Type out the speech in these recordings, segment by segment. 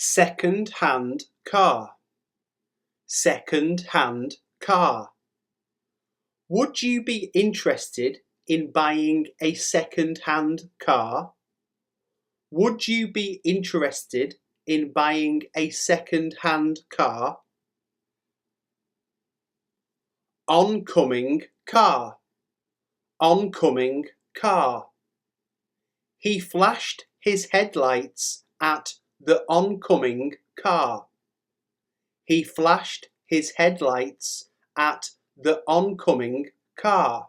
Second-hand car. Second-hand car. Would you be interested in buying a second-hand car? Would you be interested in buying a second-hand car? Oncoming car. Oncoming car. He flashed his headlights at the oncoming car. He flashed his headlights at the oncoming car.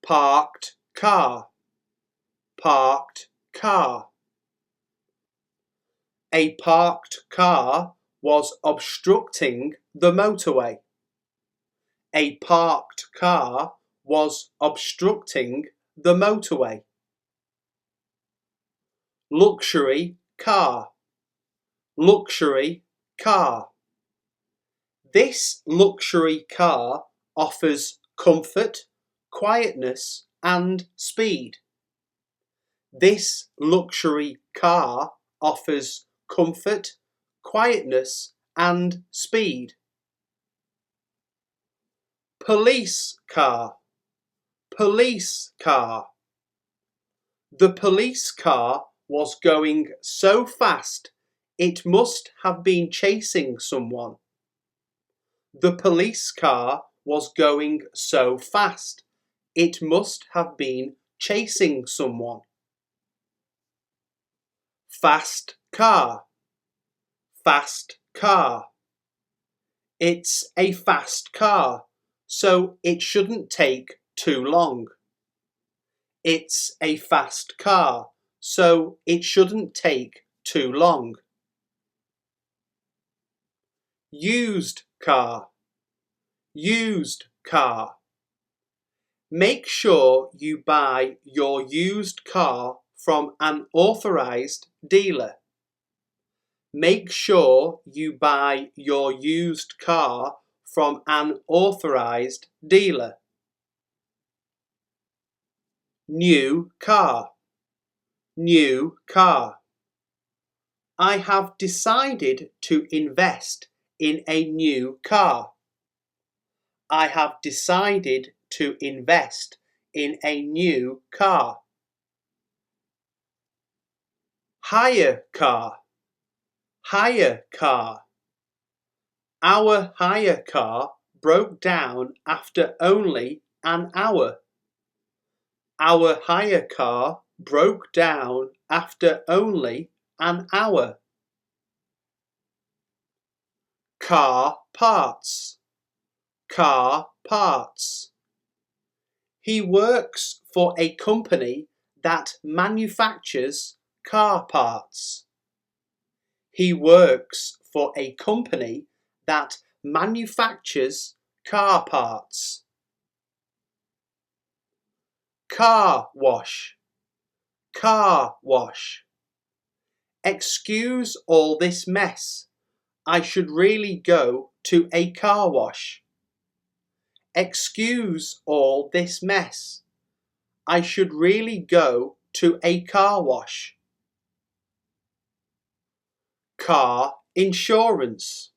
Parked car. Parked car. A parked car was obstructing the motorway. A parked car was obstructing the motorway. Luxury car. Luxury car. This luxury car offers comfort, quietness and speed. This luxury car offers comfort, quietness and speed. Police car. Police car. The police car was going so fast it must have been chasing someone. The police car was going so fast it must have been chasing someone. Fast car. Fast car. It's a fast car, so it shouldn't take too long. It's a fast car, so it shouldn't take too long. Used car. Used car. Make sure you buy your used car from an authorized dealer. Make sure you buy your used car from an authorized dealer. New car. New car. I have decided to invest in a new car. I have decided to invest in a new car. Hire car. Hire car. Our hire car broke down after only an hour. Our hire car broke down after only an hour. Car parts. Car parts. He works for a company that manufactures car parts. He works for a company that manufactures car parts. Car wash. Car wash. Excuse all this mess. I should really go to a car wash. Excuse all this mess. I should really go to a car wash. Car insurance.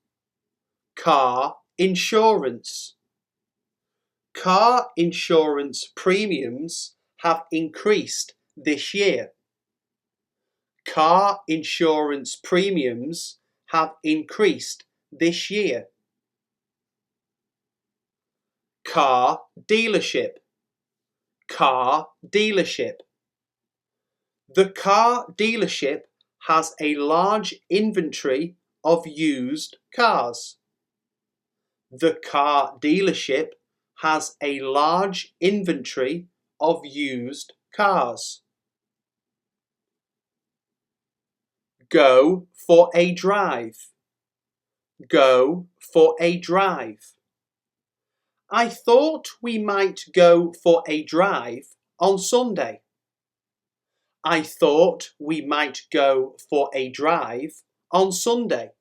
Car insurance. Car insurance premiums have increased this year. Car insurance premiums have increased this year. Car dealership. Car dealership. The car dealership has a large inventory of used cars. The car dealership has a large inventory of used cars. Go for a drive. Go for a drive. I thought we might go for a drive on Sunday. I thought we might go for a drive on Sunday.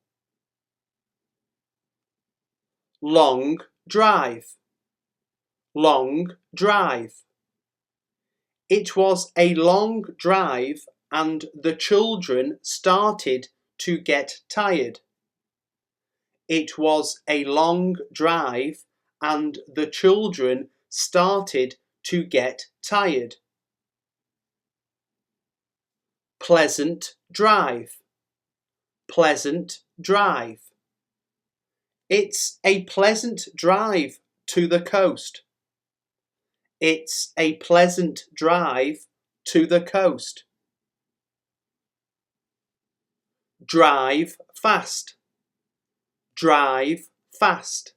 Long drive. Long drive. It was a long drive and the children started to get tired. It was a long drive and the children started to get tired. Pleasant drive. Pleasant drive. It's a pleasant drive to the coast. It's a pleasant drive to the coast. Drive fast. Drive fast.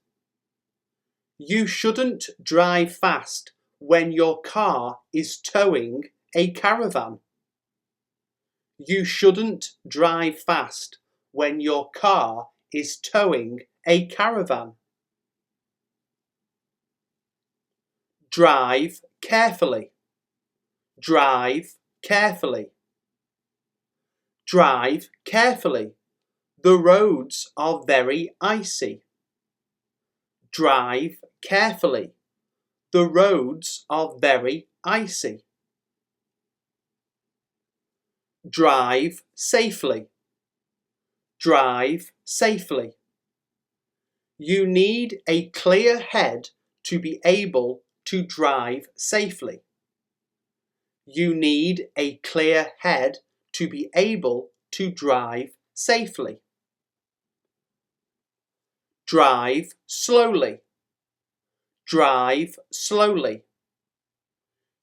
You shouldn't drive fast when your car is towing a caravan. You shouldn't drive fast when your car is towing a caravan. Drive carefully. Drive carefully. Drive carefully. The roads are very icy. Drive carefully. The roads are very icy. Drive safely. Drive safely. You need a clear head to be able to drive safely. You need a clear head to be able to drive safely. Drive slowly. Drive slowly.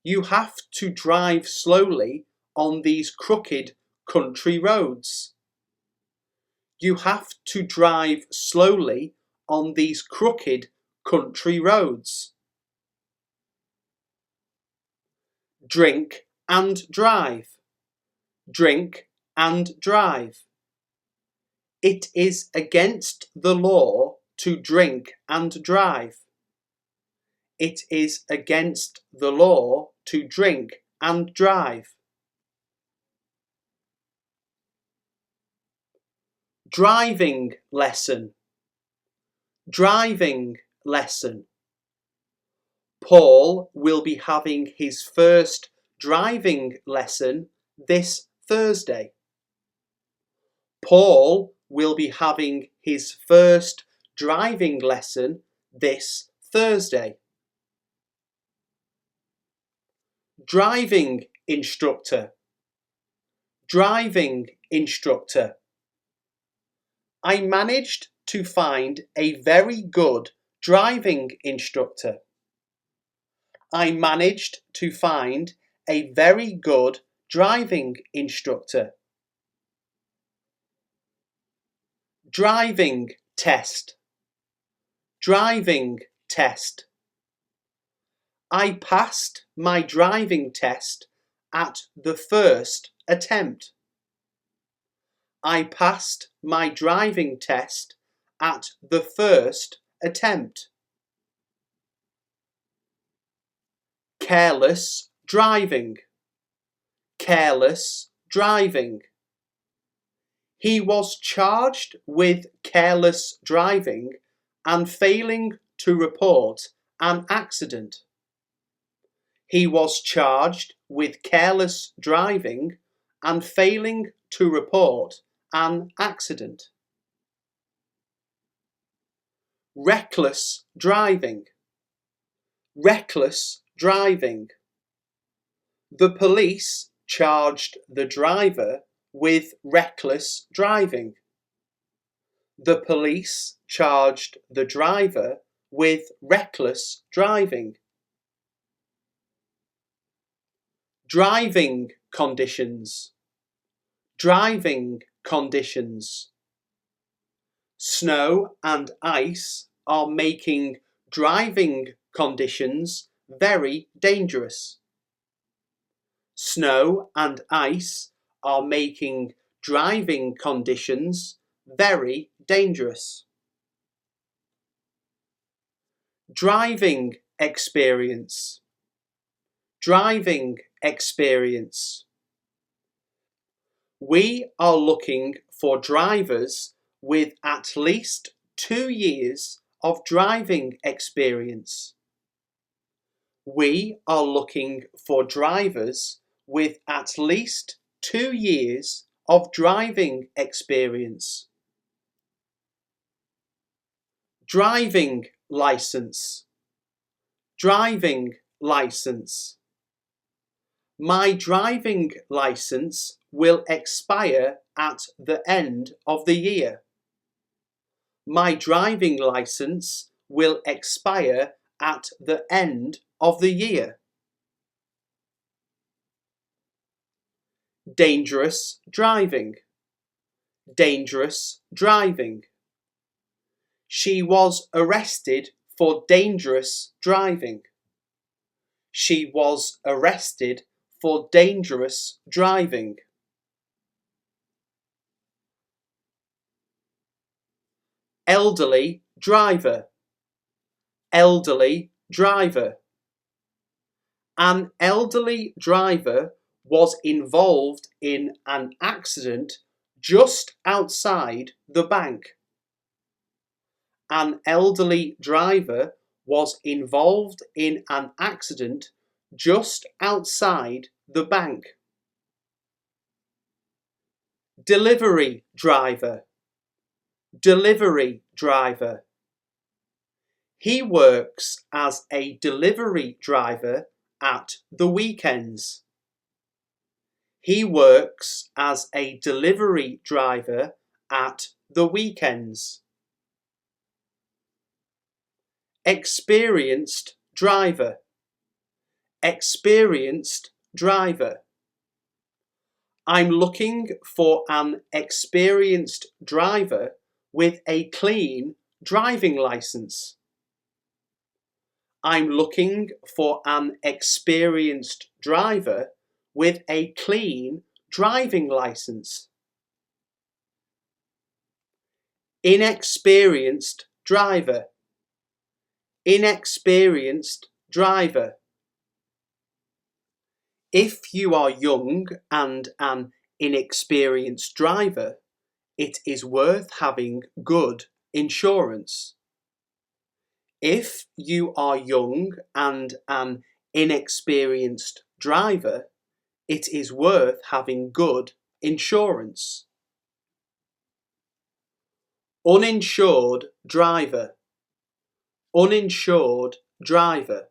You have to drive slowly on these crooked country roads. You have to drive slowly on these crooked country roads. Drink and drive. Drink and drive. It is against the law to drink and drive. It is against the law to drink and drive. Driving lesson. Driving lesson. Paul will be having his first driving lesson this Thursday. Paul will be having his first driving lesson this Thursday. Driving instructor. Driving instructor. I managed to find a very good driving instructor. I managed to find a very good driving instructor. Driving test. Driving test. I passed my driving test at the first attempt. I passed my driving test at the first attempt. Careless driving. Careless driving. He was charged with careless driving and failing to report an accident. He was charged with careless driving and failing to report an accident. Reckless driving. Reckless driving. The police charged the driver with reckless driving. The police charged the driver with reckless driving. Driving conditions. Driving conditions. Snow and ice are making driving conditions very dangerous. Snow and ice are making driving conditions very dangerous. Driving experience. Driving experience. We are looking for drivers with at least 2 years of driving experience. We are looking for drivers with at least 2 years of driving experience. Driving license. Driving license. My driving license will expire at the end of the year. My driving license will expire at the end of the year. Dangerous driving. Dangerous driving. She was arrested for dangerous driving. She was arrested for dangerous driving. Elderly driver. Elderly driver. An elderly driver was involved in an accident just outside the bank. An elderly driver was involved in an accident just outside the bank. Delivery driver. Delivery driver. He works as a delivery driver at the weekends. He works as a delivery driver at the weekends. Experienced driver. Experienced driver. I'm looking for an experienced driver with a clean driving license. I'm looking for an experienced driver with a clean driving license. Inexperienced driver. Inexperienced driver. If you are young and an inexperienced driver, it is worth having good insurance. If you are young and an inexperienced driver, it is worth having good insurance. Uninsured driver. Uninsured driver.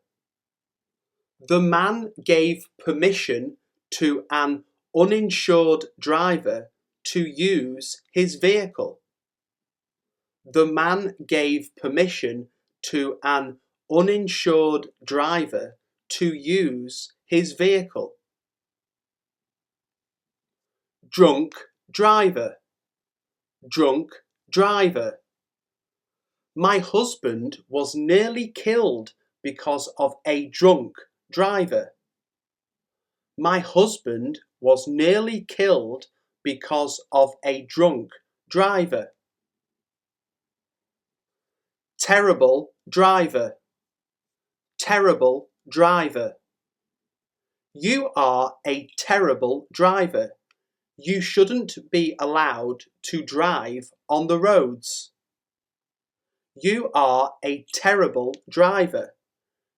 The man gave permission to an uninsured driver to use his vehicle. The man gave permission to an uninsured driver to use his vehicle. Drunk driver. Drunk driver. My husband was nearly killed because of a drunk driver. My husband was nearly killed because of a drunk driver. Terrible driver. Terrible driver. You are a terrible driver. You shouldn't be allowed to drive on the roads. You are a terrible driver.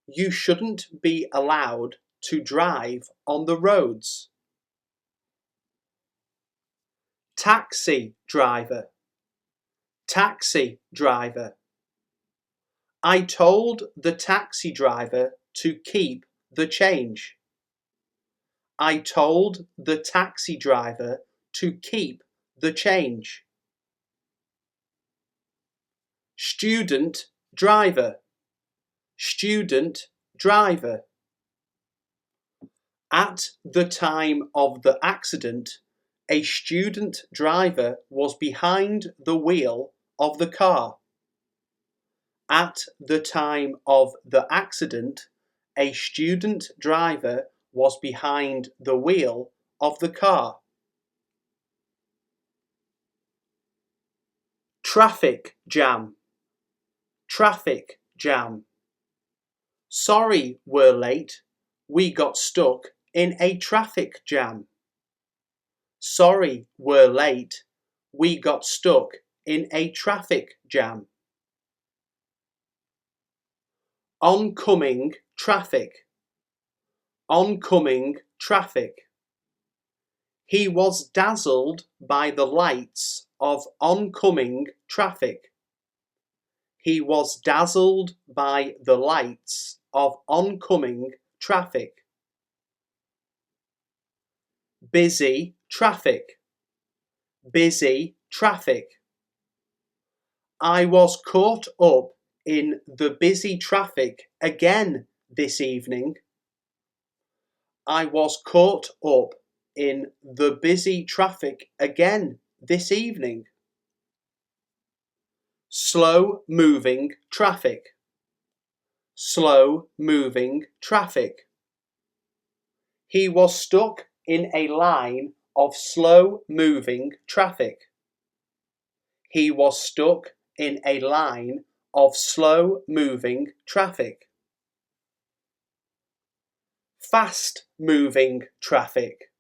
You shouldn't be allowed to drive on the roads. Taxi driver. Taxi driver. I told the taxi driver to keep the change. I told the taxi driver to keep the change. Student driver. Student driver. At the time of the accident, a student driver was behind the wheel of the car. At the time of the accident, a student driver was behind the wheel of the car. Traffic jam. Traffic jam. Sorry we're late. We got stuck in a traffic jam. Sorry we're late. We got stuck in a traffic jam. Oncoming traffic. Oncoming traffic. He was dazzled by the lights of oncoming traffic. He was dazzled by the lights of oncoming traffic. Busy traffic. Busy traffic. I was caught up in the busy traffic again this evening. I was caught up in the busy traffic again this evening. Slow moving traffic. Slow moving traffic. He was stuck in a line of slow moving traffic. He was stuck in a line of slow moving traffic. Fast moving traffic.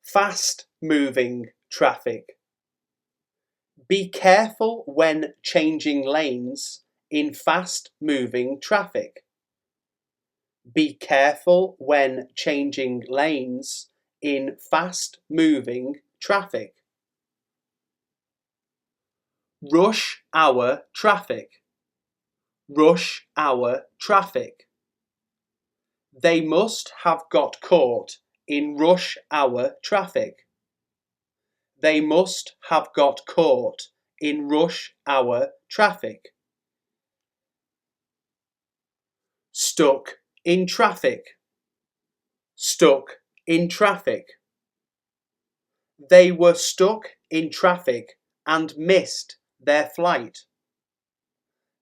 Fast moving traffic. Be careful when changing lanes in fast moving traffic. Be careful when changing lanes in fast moving traffic. Rush hour traffic. Rush hour traffic. They must have got caught in rush hour traffic. They must have got caught in rush hour traffic. Stuck in traffic. Stuck in traffic. They were stuck in traffic and missed their flight.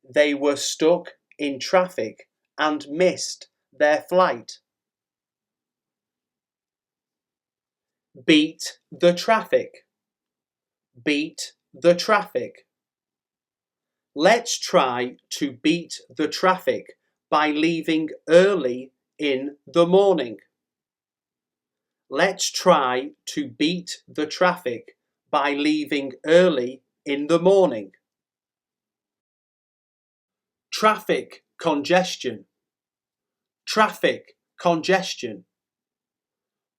They were stuck in traffic and missed their flight. Beat the traffic. Beat the traffic. Let's try to beat the traffic by leaving early in the morning. Let's try to beat the traffic by leaving early in the morning. Traffic congestion. Traffic congestion.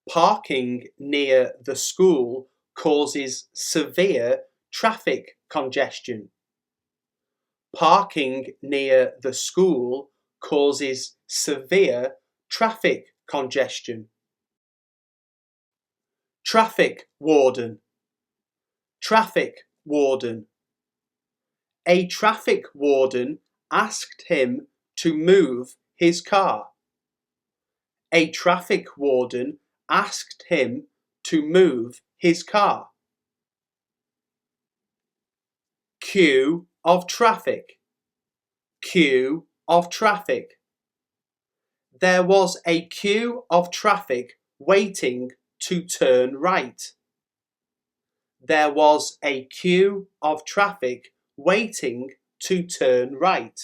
Parking near the school causes severe traffic congestion. Parking near the school causes severe traffic congestion. Traffic warden. Traffic warden. A traffic warden asked him to move his car. A traffic warden asked him to move his car. Queue of traffic. Queue of traffic. There was a queue of traffic waiting to turn right. There was a queue of traffic waiting to turn right.